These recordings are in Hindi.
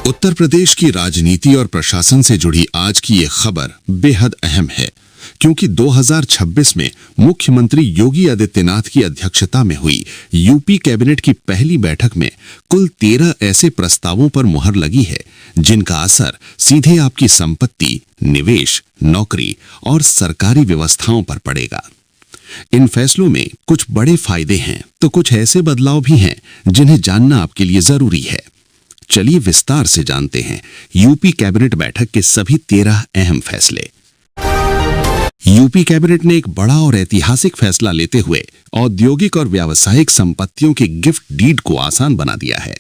उत्तर प्रदेश की राजनीति और प्रशासन से जुड़ी आज की ये खबर बेहद अहम है, क्योंकि 2026 में मुख्यमंत्री योगी आदित्यनाथ की अध्यक्षता में हुई यूपी कैबिनेट की पहली बैठक में कुल 13 ऐसे प्रस्तावों पर मुहर लगी है जिनका असर सीधे आपकी संपत्ति, निवेश, नौकरी और सरकारी व्यवस्थाओं पर पड़ेगा। इन फैसलों में कुछ बड़े फायदे हैं तो कुछ ऐसे बदलाव भी हैं जिन्हें जानना आपके लिए जरूरी है। चलिए विस्तार से जानते हैं यूपी कैबिनेट बैठक के सभी 13 अहम फैसले। यूपी कैबिनेट ने एक बड़ा और ऐतिहासिक फैसला लेते हुए औद्योगिक और व्यावसायिक संपत्तियों के गिफ्ट डीड को आसान बना दिया है।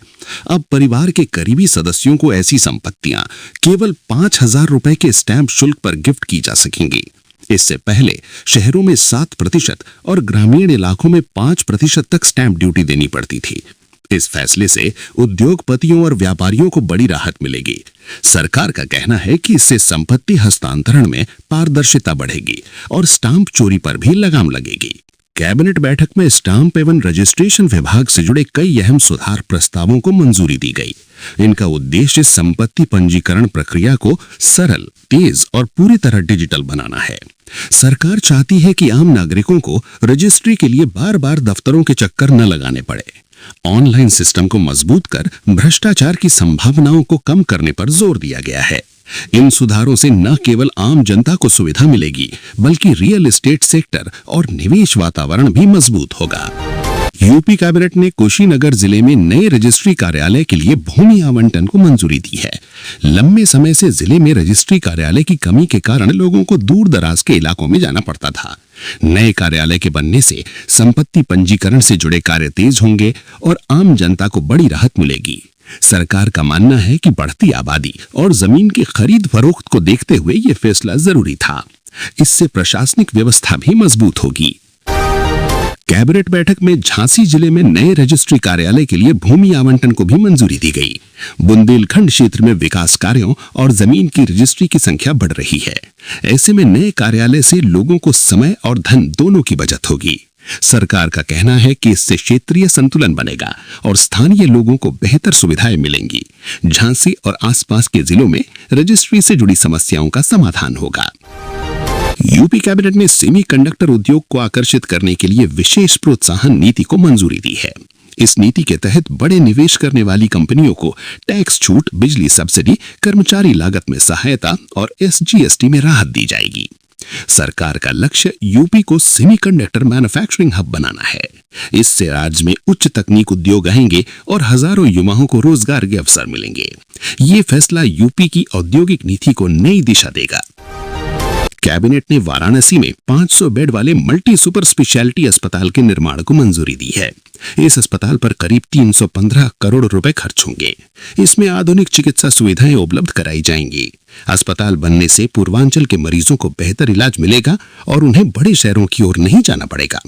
अब परिवार के करीबी सदस्यों को ऐसी संपत्तियां केवल 5,000 रुपए के स्टैंप शुल्क पर गिफ्ट की जा सकेंगी। इससे पहले शहरों में 7% और ग्रामीण इलाकों में 5% तक स्टैंप ड्यूटी देनी पड़ती थी। इस फैसले से उद्योगपतियों और व्यापारियों को बड़ी राहत मिलेगी। सरकार का कहना है कि इससे संपत्ति हस्तांतरण में पारदर्शिता बढ़ेगी और स्टाम्प चोरी पर भी लगाम लगेगी। कैबिनेट बैठक में स्टाम्प एवं रजिस्ट्रेशन विभाग से जुड़े कई अहम सुधार प्रस्तावों को मंजूरी दी गई। इनका उद्देश्य संपत्ति पंजीकरण प्रक्रिया को सरल, तेज और पूरी तरह डिजिटल बनाना है। सरकार चाहती है कि आम नागरिकों को रजिस्ट्री के लिए बार-बार दफ्तरों के चक्कर न लगाने पड़े। ऑनलाइन सिस्टम को मजबूत कर भ्रष्टाचार की संभावनाओं को कम करने पर जोर दिया गया है। इन सुधारों से न केवल आम जनता को सुविधा मिलेगी, बल्कि रियल एस्टेट सेक्टर और निवेश वातावरण भी मजबूत होगा। यूपी कैबिनेट ने कुशीनगर जिले में नए रजिस्ट्री कार्यालय के लिए भूमि आवंटन को मंजूरी दी है। लंबे समय से जिले में रजिस्ट्री कार्यालय की कमी के कारण लोगों को दूर दराज के इलाकों में जाना पड़ता था। नए कार्यालय के बनने से संपत्ति पंजीकरण से जुड़े कार्य तेज होंगे और आम जनता को बड़ी राहत मिलेगी। सरकार का मानना है कि बढ़ती आबादी और जमीन की खरीद फरोख्त को देखते हुए यह फैसला जरूरी था। इससे प्रशासनिक व्यवस्था भी मजबूत होगी। कैबिनेट बैठक में झांसी जिले में नए रजिस्ट्री कार्यालय के लिए भूमि आवंटन को भी मंजूरी दी गई। बुंदेलखंड क्षेत्र में विकास कार्यों और जमीन की रजिस्ट्री की संख्या बढ़ रही है। ऐसे में नए कार्यालय से लोगों को समय और धन दोनों की बचत होगी। सरकार का कहना है कि इससे क्षेत्रीय संतुलन बनेगा और स्थानीय लोगों को बेहतर सुविधाएं मिलेंगी। झांसी और आसपास के जिलों में रजिस्ट्री से जुड़ी समस्याओं का समाधान होगा। यूपी कैबिनेट ने सेमीकंडक्टर उद्योग को आकर्षित करने के लिए विशेष प्रोत्साहन नीति को मंजूरी दी है। इस नीति के तहत बड़े निवेश करने वाली कंपनियों को टैक्स छूट, बिजली सब्सिडी, कर्मचारी लागत में सहायता और SGST में राहत दी जाएगी। सरकार का लक्ष्य यूपी को सेमीकंडक्टर मैन्युफैक्चरिंग हब बनाना है। इससे राज्य में उच्च तकनीक उद्योग आएंगे और हजारों युवाओं को रोजगार के अवसर मिलेंगे। ये फैसला यूपी की औद्योगिक नीति को नई दिशा देगा। कैबिनेट ने वाराणसी में 500 बेड वाले मल्टी सुपर स्पेशलिटी अस्पताल के निर्माण को मंजूरी दी है। इस अस्पताल पर करीब 315 करोड़ रुपए खर्च होंगे। इसमें आधुनिक चिकित्सा सुविधाएं उपलब्ध कराई जाएंगी। अस्पताल बनने से पूर्वांचल के मरीजों को बेहतर इलाज मिलेगा और उन्हें बड़े शहरों की ओर नहीं जाना पड़ेगा।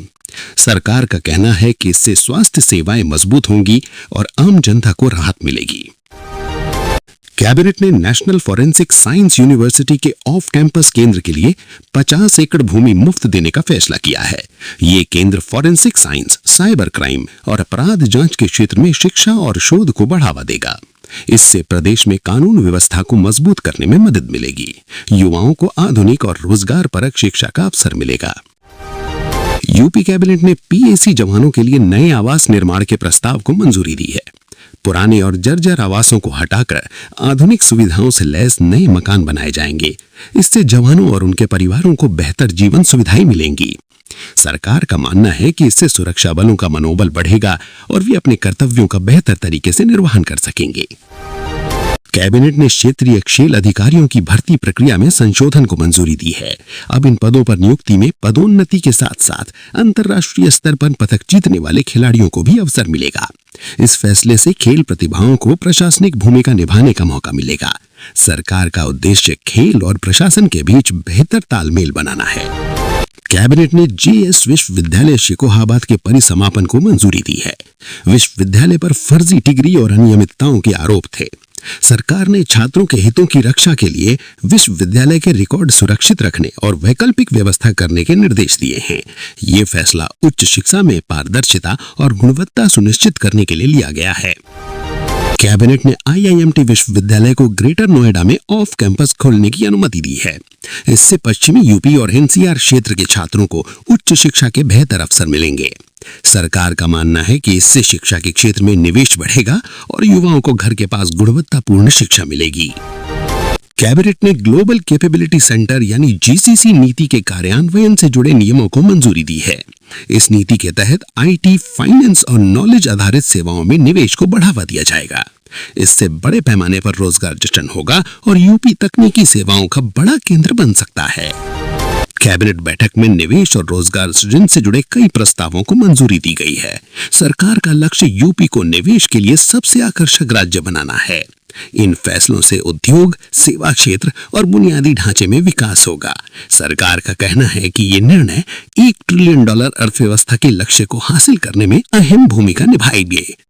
सरकार का कहना है कि इससे स्वास्थ्य सेवाएं मजबूत होंगी और आम जनता को राहत मिलेगी। कैबिनेट ने नेशनल फॉरेंसिक साइंस यूनिवर्सिटी के ऑफ कैंपस केंद्र के लिए 50 एकड़ भूमि मुफ्त देने का फैसला किया है। ये केंद्र फॉरेंसिक साइंस, साइबर क्राइम और अपराध जांच के क्षेत्र में शिक्षा और शोध को बढ़ावा देगा। इससे प्रदेश में कानून व्यवस्था को मजबूत करने में मदद मिलेगी। युवाओं को आधुनिक और रोजगार परक शिक्षा का अवसर मिलेगा। यूपी कैबिनेट ने PAC जवानों के लिए नए आवास निर्माण के प्रस्ताव को मंजूरी दी है। पुराने और जर्जर आवासों को हटाकर आधुनिक सुविधाओं से लैस नए मकान बनाए जाएंगे। इससे जवानों और उनके परिवारों को बेहतर जीवन सुविधाएं मिलेंगी। सरकार का मानना है कि इससे सुरक्षा बलों का मनोबल बढ़ेगा और वे अपने कर्तव्यों का बेहतर तरीके से निर्वहन कर सकेंगे। कैबिनेट ने क्षेत्रीय खेल अधिकारियों की भर्ती प्रक्रिया में संशोधन को मंजूरी दी है। अब इन पदों पर नियुक्ति में पदोन्नति के साथ साथ अंतर्राष्ट्रीय स्तर पर पदक जीतने वाले खिलाड़ियों को भी अवसर मिलेगा। इस फैसले से खेल प्रतिभाओं को प्रशासनिक भूमिका निभाने का मौका मिलेगा। सरकार का उद्देश्य खेल और प्रशासन के बीच बेहतर तालमेल बनाना है। कैबिनेट ने JS विश्वविद्यालय शिकोहाबाद के परिसमापन को मंजूरी दी है। विश्वविद्यालय पर फर्जी डिग्री और अनियमितताओं के आरोप थे। सरकार ने छात्रों के हितों की रक्षा के लिए विश्वविद्यालय के रिकॉर्ड सुरक्षित रखने और वैकल्पिक व्यवस्था करने के निर्देश दिए हैं। ये फैसला उच्च शिक्षा में पारदर्शिता और गुणवत्ता सुनिश्चित करने के लिए लिया गया है। कैबिनेट ने आईआईएमटी विश्वविद्यालय को ग्रेटर नोएडा में ऑफ कैंपस खोलने की अनुमति दी है। इससे पश्चिमी यूपी और एनसीआर क्षेत्र के छात्रों को उच्च शिक्षा के बेहतर अवसर मिलेंगे। सरकार का मानना है कि इससे शिक्षा के क्षेत्र में निवेश बढ़ेगा और युवाओं को घर के पास गुणवत्तापूर्ण शिक्षा मिलेगी। कैबिनेट ने ग्लोबल कैपेबिलिटी सेंटर यानी जीसीसी नीति के कार्यान्वयन से जुड़े नियमों को मंजूरी दी है। इस नीति के तहत आईटी, फाइनेंस और नॉलेज आधारित सेवाओं में निवेश को बढ़ावा दिया जाएगा। इससे बड़े पैमाने पर रोजगार सृजन होगा और यूपी तकनीकी सेवाओं का बड़ा केंद्र बन सकता है। कैबिनेट बैठक में निवेश और रोजगार सृजन से जुड़े कई प्रस्तावों को मंजूरी दी गई है। सरकार का लक्ष्य यूपी को निवेश के लिए सबसे आकर्षक राज्य बनाना है। इन फैसलों से उद्योग, सेवा क्षेत्र और बुनियादी ढांचे में विकास होगा। सरकार का कहना है कि ये निर्णय $1 ट्रिलियन अर्थव्यवस्था के लक्ष्य को हासिल करने में अहम भूमिका निभाएंगे।